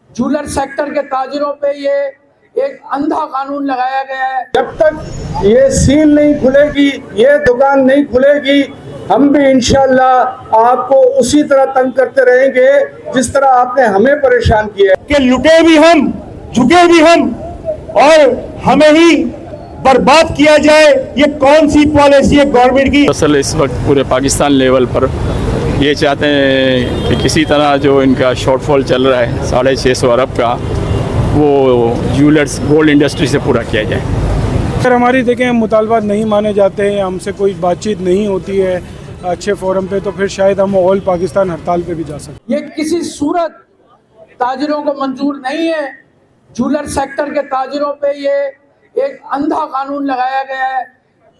Jeweller sector के ताजिरों पे ये एक अंधा कानून लगाया गया है। जब तक ये सील नहीं खुलेगी, ये दुकान नहीं खुलेगी, हम भी इंशाल्लाह आपको उसी तरह तंग करते रहेंगे जिस तरह आपने हमें परेशान किया है। कि लुटे भी हम, झुके भी हम और हमें ही बर्बाद किया जाए, ये कौन सी पॉलिसी है गवर्नमेंट की? असल इस वक्त पूरे पाकिस्तान लेवल पर ये चाहते हैं कि किसी तरह जो इनका शॉर्टफॉल चल रहा है 650 अरब का, वो ज्वेलर्स गोल्ड इंडस्ट्री से पूरा किया जाए। अगर हमारी देखें मुतालबात नहीं माने जाते हैं, हमसे कोई बातचीत नहीं होती है अच्छे फोरम पे, तो फिर शायद हम ऑल पाकिस्तान हड़ताल पे भी जा सकते हैं। ये किसी सूरत ताजिरों को मंजूर नहीं है। ज्वेलर सेक्टर के ताजिरों पे ये एक अंधा कानून लगाया गया है।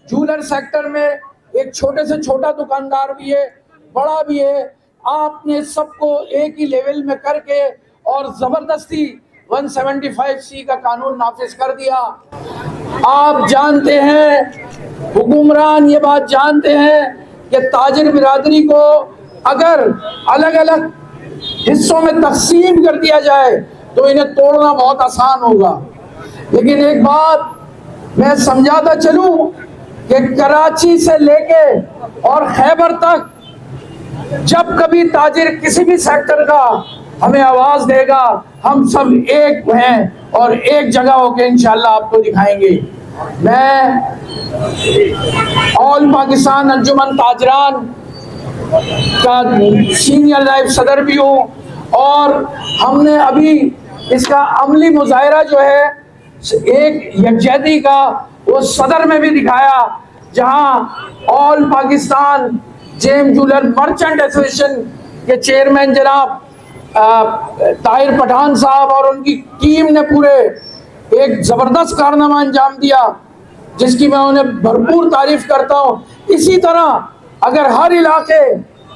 ज्वेलर सेक्टर में एक छोटे से छोटा दुकानदार भी है, बड़ा भी है। आपने सबको एक ही लेवल में करके और जबरदस्ती 175C का कानून नाफिज कर दिया। आप जानते हैं, हुकुमरान ये बात जानते हैं कि ताजिर बिरादरी को अगर अलग अलग हिस्सों में तकसीम कर दिया जाए तो इन्हें तोड़ना बहुत आसान होगा। लेकिन एक बात मैं समझाता चलूं कि कराची से लेके और खैबर तक जब कभी ताजिर किसी भी सेक्टर का हमें आवाज देगा, हम सब एक हैं और एक जगह होके इंशाल्लाह आपको दिखाएंगे। मैं ऑल पाकिस्तान अंजुमन ताजरान का सीनियर नायब सदर भी हूँ और हमने अभी इसका अमली मुजाहिरा जो है एक यकजहती का वो सदर में भी दिखाया, जहां all Pakistan gem jeweller merchant association के चेयरमैन जनाब ताहिर पठान साहब और उनकी टीम ने पूरे एक जबरदस्त कारनामा अंजाम दिया, जिसकी मैं उन्हें भरपूर तारीफ करता हूं। इसी तरह अगर हर इलाके,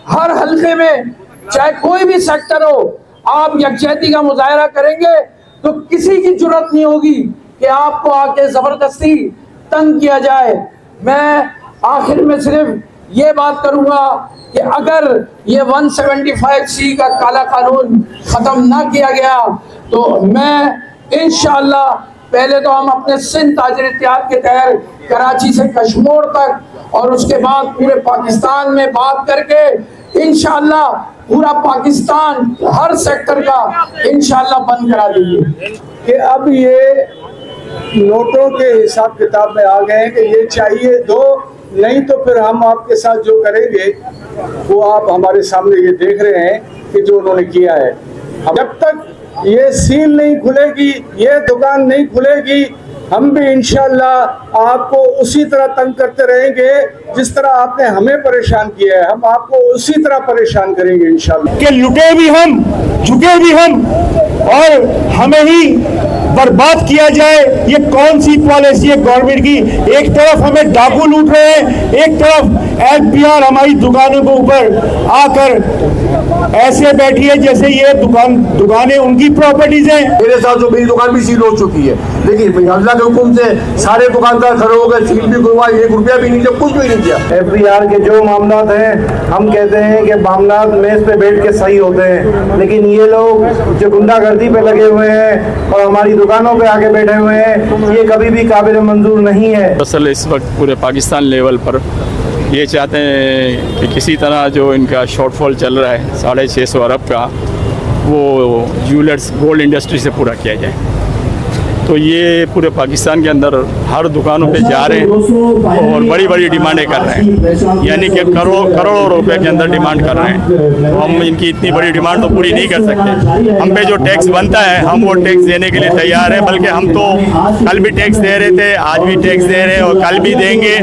हर हल्के में चाहे कोई भी सेक्टर हो, आप यकजहती का मुजाहिरा करेंगे तो किसी की जरूरत नहीं होगी कि आपको आके जबरदस्ती तंग किया जाए। मैं आखिर में सिर्फ ये बात करूंगा कि अगर ये 175C का काला कानून खत्म ना किया गया तो मैं इंशाअल्लाह पहले तो हम अपने सिंध ताजिर इत्तेहाद के तहत कराची से कश्मीर तक और उसके बाद पूरे पाकिस्तान में बात करके इंशाअल्लाह पूरा पाकिस्तान हर सेक्टर का इंशाअल्लाह बंद करा देंगे। कि अब ये नोटों के हिसाब किताब में आ गए हैं कि ये चाहिए दो, नहीं तो फिर हम आपके साथ जो करेंगे वो आप हमारे सामने ये देख रहे हैं कि जो उन्होंने किया है। जब तक ये सील नहीं खुलेगी, ये दुकान नहीं खुलेगी, हम भी इंशाल्लाह आपको उसी तरह तंग करते रहेंगे जिस तरह आपने हमें परेशान किया है। हम आपको उसी तरह परेशान करेंगे इंशाल्लाह। कि लुटे भी हम, झुके भी हम और हमें ही बर्बाद किया जाए, ये कौन सी पॉलिसी है गवर्नमेंट की? एक तरफ हमें डाकू लूट रहे हैं, एक तरफ LPR हमारी दुकानों के ऊपर आकर ऐसे बैठी है जैसे ये दुकानें उनकी प्रॉपर्टीज हैं। मेरे साथ जो मेरी दुकान भी सील हो चुकी है, लेकिन अल्लाह के हुक्म से सारे दुकानदार खड़े हो गए, सील भी खुलवा, 1 रुपया भी नहीं दिया, कुछ भी नहीं दिया। FBR के जो मामला हैं, हम कहते हैं कि मामला मेज पे बैठ के सही होते हैं, लेकिन ये लोग जो गुंडागर्दी पे लगे हुए हैं और हमारी दुकानों पे आके बैठे हुए हैं, ये कभी भी काबिल मंजूर नहीं है। असल इस वक्त पूरे पाकिस्तान लेवल पर ये चाहते हैं कि किसी तरह जो इनका शॉर्टफॉल चल रहा है 650 अरब का, वो ज्वेलर्स गोल्ड इंडस्ट्री से पूरा किया जाए। तो ये पूरे पाकिस्तान के अंदर हर दुकानों पे जा रहे हैं और बड़ी बड़ी डिमांडें कर रहे हैं, यानी कि करोड़ों रुपए के अंदर डिमांड कर रहे हैं। तो हम इनकी इतनी बड़ी डिमांड तो पूरी नहीं कर सकते। हम पे जो टैक्स बनता है हम वो टैक्स देने के लिए तैयार हैं, बल्कि हम तो कल भी टैक्स दे रहे थे, आज भी टैक्स दे रहे हैं और कल भी देंगे,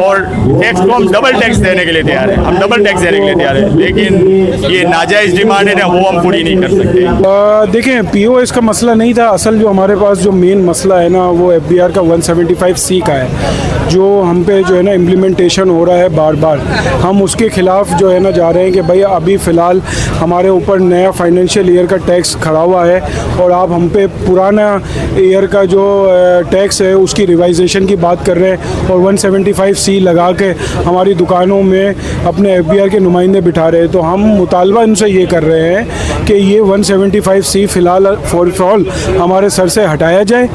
और टैक्स को हम डबल टैक्स देने के लिए तैयार हैं। हम डबल टैक्स देने के लिए तैयार हैं, लेकिन ये नाजायज़ डिमांड है ना, वो हम पूरी नहीं कर सकते। देखें, POS का मसला नहीं था। असल जो हमारे पास जो मेन मसला है ना वो FBR का 175C का है, जो हम पे जो है ना इम्प्लीमेंटेशन हो रहा है बार बार। हम उसके ख़िलाफ़ जो है ना जा रहे हैं कि भाई अभी फ़िलहाल हमारे ऊपर नया फाइनेंशियल ईयर का टैक्स खड़ा हुआ है और आप हम पे पुराना ईयर का जो टैक्स है उसकी रिवाइजेशन की बात कर रहे हैं और 175C लगा के हमारी दुकानों में अपने FBR के नुमाइंदे बिठा रहे हैं। तो हम मुतालबा इनसे ये कर रहे हैं कि ये 175C फ़िलहाल फॉर ऑल हमारे सर से हटाया जाए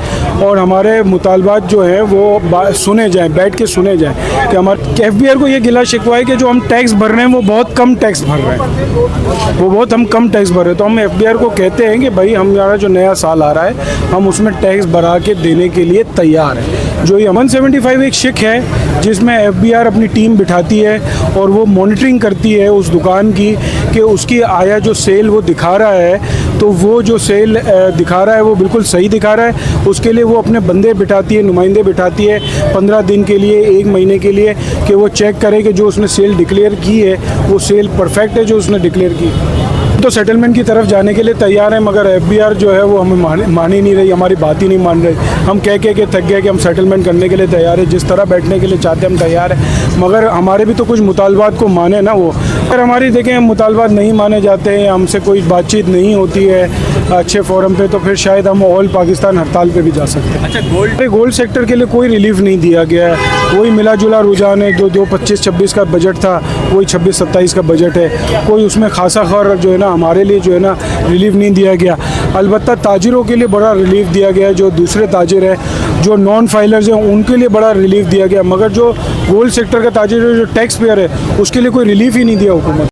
और हमारे मुतालबात जो हैं वो सुने जाएं, बैठ के सुने जाएं कि हमारे FBR को ये गिला शिकवा है कि जो हम टैक्स भर रहे हैं वो बहुत कम टैक्स भर रहे हैं, वो बहुत हम कम टैक्स भर रहे हैं। तो हम FBR को कहते हैं कि भाई हमारा जो नया साल आ रहा है हम उसमें टैक्स बढ़ा के देने के लिए तैयार हैं। जो ये 175 एक शिक है जिसमें FBR अपनी टीम बिठाती है और वो मॉनिटरिंग करती है उस दुकान की कि उसकी आया जो सेल वो दिखा रहा है, तो वो जो सेल दिखा रहा है वो बिल्कुल सही दिखा रहा है। उसके लिए वो अपने बंदे बिठाती है, नुमाइंदे बिठाती है 15 दिन के लिए, 1 महीने के लिए, कि वो चेक करे कि जो उसने सेल डिक्लेयर की है वो सेल परफेक्ट है जो उसने डिक्लेयर की। तो सेटलमेंट की तरफ जाने के लिए तैयार हैं, मगर FBR जो है वो हमें मान ही नहीं रही, हमारी बात ही नहीं मान रही। हम कह के थक गए कि हम सेटलमेंट करने के लिए तैयार है, जिस तरह बैठने के लिए चाहते हैं हम तैयार हैं, मगर हमारे भी तो कुछ मुतालबात को माने ना वो। अगर हमारी देखें मुतालबात नहीं माने जाते हैं, हमसे कोई बातचीत नहीं होती है अच्छे फोरम पे, तो फिर शायद हम ऑल पाकिस्तान हड़ताल पे भी जा सकते हैं। अच्छा, गोल्ड सेक्टर के लिए कोई रिलीफ नहीं दिया गया है, वही मिला जुला रुझान है। जो 25-26 का बजट था वही 26-27 का बजट है, कोई उसमें खासा खर जो है ना हमारे लिए जो है ना रिलीफ नहीं दिया गया। अलबत्ता ताजिरों के लिए बड़ा रिलीफ दिया गया है, जो दूसरे ताजिर हैं, जो नॉन फाइलर्स हैं उनके लिए बड़ा रिलीफ दिया गया, मगर जो गोल्ड सेक्टर का ताजिर है, जो टैक्स पेयर है, उसके लिए कोई रिलीफ ही नहीं दिया हुकूमत।